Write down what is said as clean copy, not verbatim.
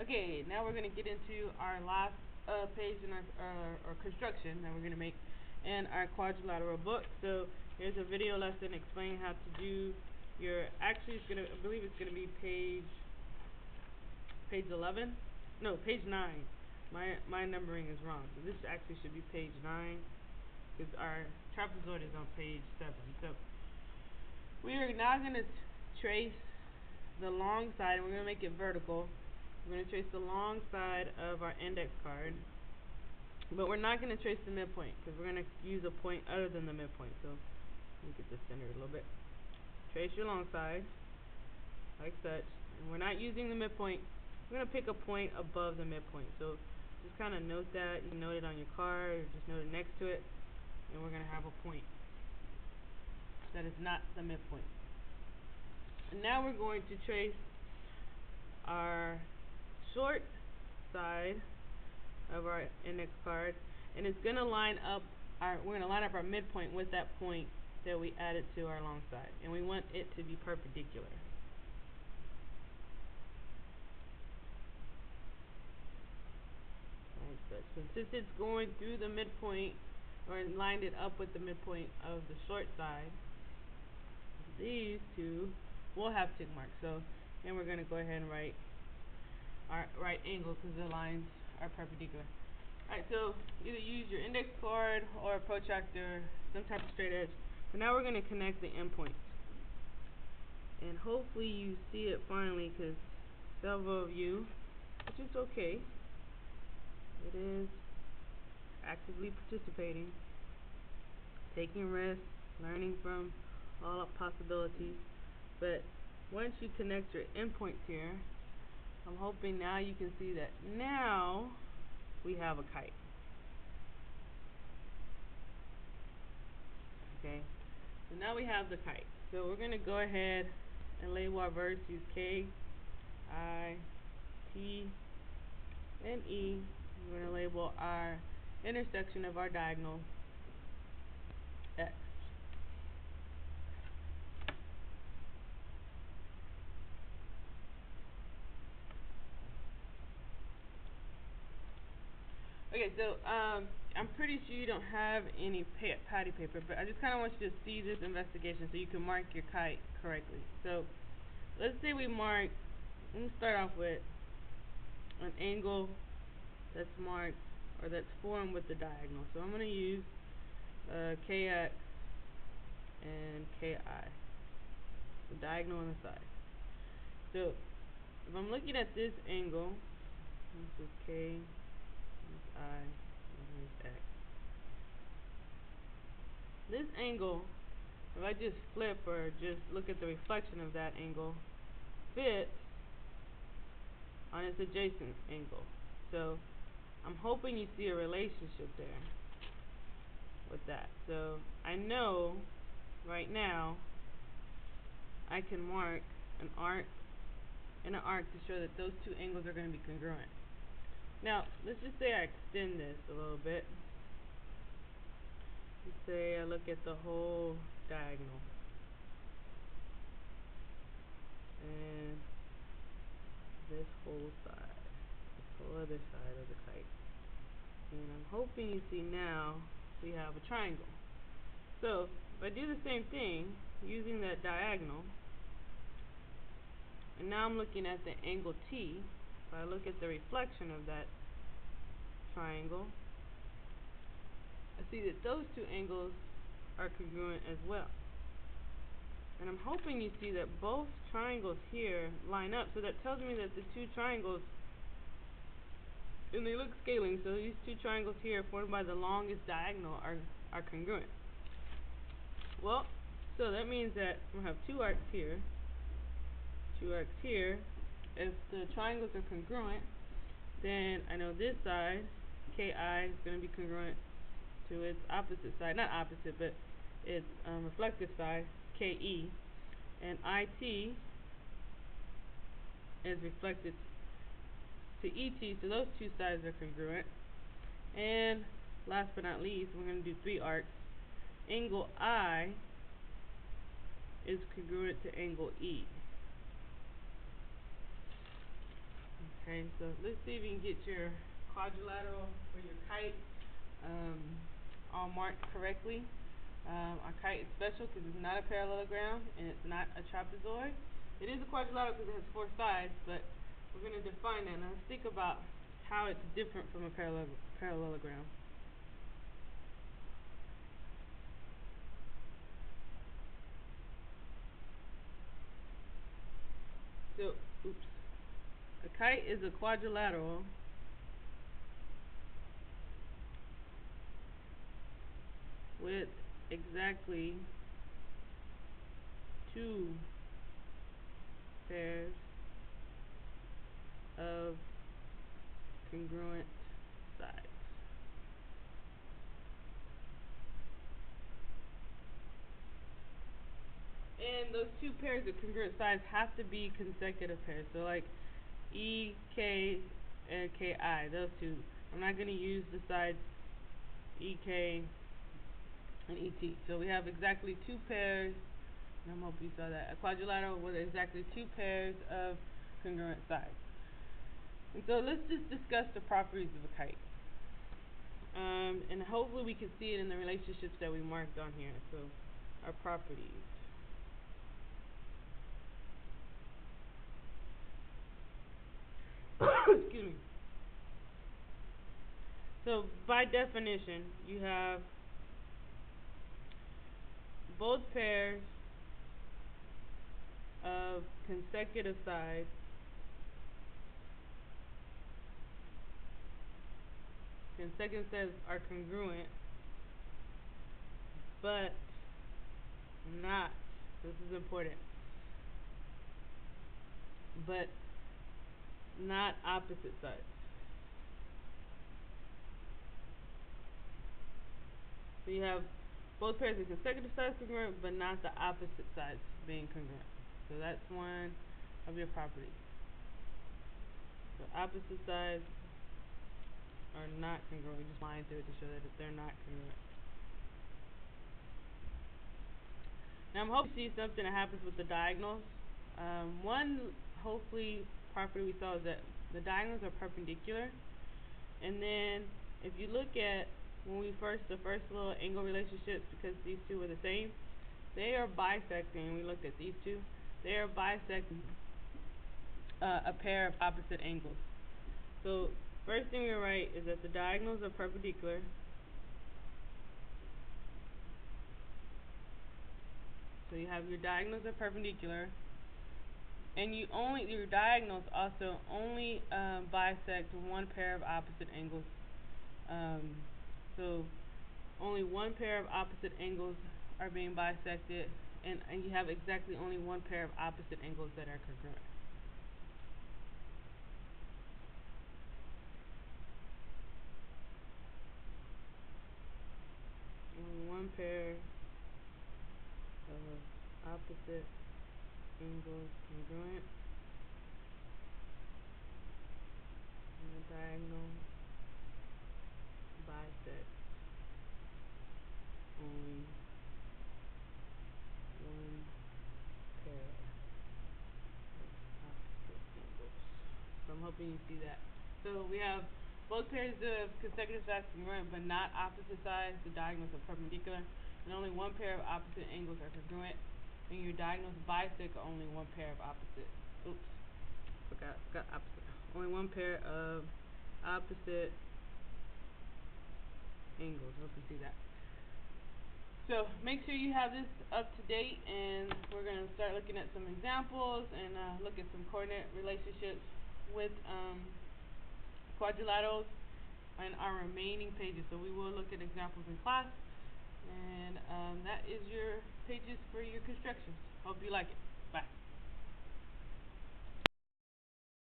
Okay, now we're going to get into our last page in our construction that we're going to make in our quadrilateral book. So here's a video lesson explaining how to do your, actually it's going to, I believe it's going to be page 11? No, page 9. My numbering is wrong. So this actually should be page 9 because our trapezoid is on page 7. So we are now going to trace the long side, and we're going to make it vertical. We're going to trace the long side of our index card, but we're not going to trace the midpoint because we're going to use a point other than the midpoint. So let me get this centered a little bit. Trace your long side like such, and we're not using the midpoint. We're going to pick a point above the midpoint. So just kind of note that. You can note it on your card or just note it next to it, and we're going to have a point that is not the midpoint. And now we're going to trace our short side of our index card, and it's going to line up we're going to line up our midpoint with that point that we added to our long side, and we want it to be perpendicular. Like such. So since it's going through the midpoint, or lined it up with the midpoint of the short side, these two will have tick marks. So, and we're going to go ahead and write our right angle because the lines are perpendicular. Alright, so either use your index card or a protractor, some type of straight edge. But now we're going to connect the endpoints. And hopefully you see it finally, because several of you, which is okay, it is actively participating, taking risks, learning from all possibilities. But once you connect your endpoints here, I'm hoping now you can see that now we have a kite. Okay, so now we have the kite. So we're going to go ahead and label our verse. Use K, I, T, and E. We're going to label our intersection of our diagonal X. Okay, so I'm pretty sure you don't have any patty paper, but I just kind of want you to see this investigation so you can mark your kite correctly. So let's say we mark, let me start off with an angle that's marked, or that's formed with the diagonal. So I'm going to use KX and KI, the diagonal on the side. So if I'm looking at this angle, this is K, this is I, and here's X. This angle, if I just flip or just look at the reflection of that angle, fits on its adjacent angle. So I'm hoping you see a relationship there with that. So I know right now I can mark an arc and an arc to show that those two angles are going to be congruent. Now let's just say I extend this a little bit. Let's say I look at the whole diagonal and this whole side, this whole other side of the kite. And I'm hoping you see now we have a triangle. So if I do the same thing using that diagonal, and now I'm looking at the angle T, if I look at the reflection of that triangle, I see that those two angles are congruent as well. And I'm hoping you see that both triangles here line up. So that tells me that the two triangles, and they look scaling, so these two triangles here formed by the longest diagonal are congruent. Well, so that means that I'm going to have two arcs here, two arcs here. If the triangles are congruent, then I know this side, KI, is going to be congruent to its opposite side. Not opposite, but its reflective side, KE. And IT is reflected to ET, so those two sides are congruent. And last but not least, we're going to do three arcs. Angle I is congruent to angle E. Okay, so let's see if you can get your quadrilateral for your kite um, all marked correctly. Our kite is special because it's not a parallelogram and it's not a trapezoid. It is a quadrilateral because it has 4 sides, but we're going to define that. Now let's think about how it's different from a parallelogram. So, oops. A kite is a quadrilateral with exactly 2 pairs of congruent sides. And those 2 pairs of congruent sides have to be consecutive pairs. So like E, K, and Ki, those 2. I'm not going to use the sides EK and ET. So we have exactly 2 pairs, and I hope you saw that. A quadrilateral with exactly 2 pairs of congruent sides. And so let's just discuss the properties of a kite. And hopefully we can see it in the relationships that we marked on here. So our properties. Excuse me. So by definition, you have both pairs of consecutive sides are congruent, but not, this is important, but not opposite sides. So you have both pairs of consecutive sides congruent, but not the opposite sides being congruent. So that's one of your properties. So opposite sides are not congruent. We just line through it to show that they're not congruent. Now I'm hoping you see something that happens with the diagonals. One hopefully property we saw is that the diagonals are perpendicular. And then if you look at the first little angle relationships, because these 2 were the same, they are bisecting. We looked at these 2. They are bisecting a pair of opposite angles. So first thing we write is that the diagonals are perpendicular. So you have your diagonals are perpendicular, and your diagonals also only bisect one pair of opposite angles. So only one pair of opposite angles are being bisected, and you have exactly only one pair of opposite angles that are congruent. Only one pair of opposite angles congruent, and the diagonal bisects only one pair of opposite angles. So I'm hoping you see that. So we have both pairs of consecutive sides congruent, but not opposite sides. The diagonals are perpendicular, and only one pair of opposite angles are congruent. And your diagonals bisect only one pair of opposite. Oops, forgot opposite. Only one pair of opposite angles. Hope you see that. So make sure you have this up to date, and we're going to start looking at some examples and look at some coordinate relationships with quadrilaterals on our remaining pages. So we will look at examples in class, and that is your pages for your constructions. Hope you like it. Bye.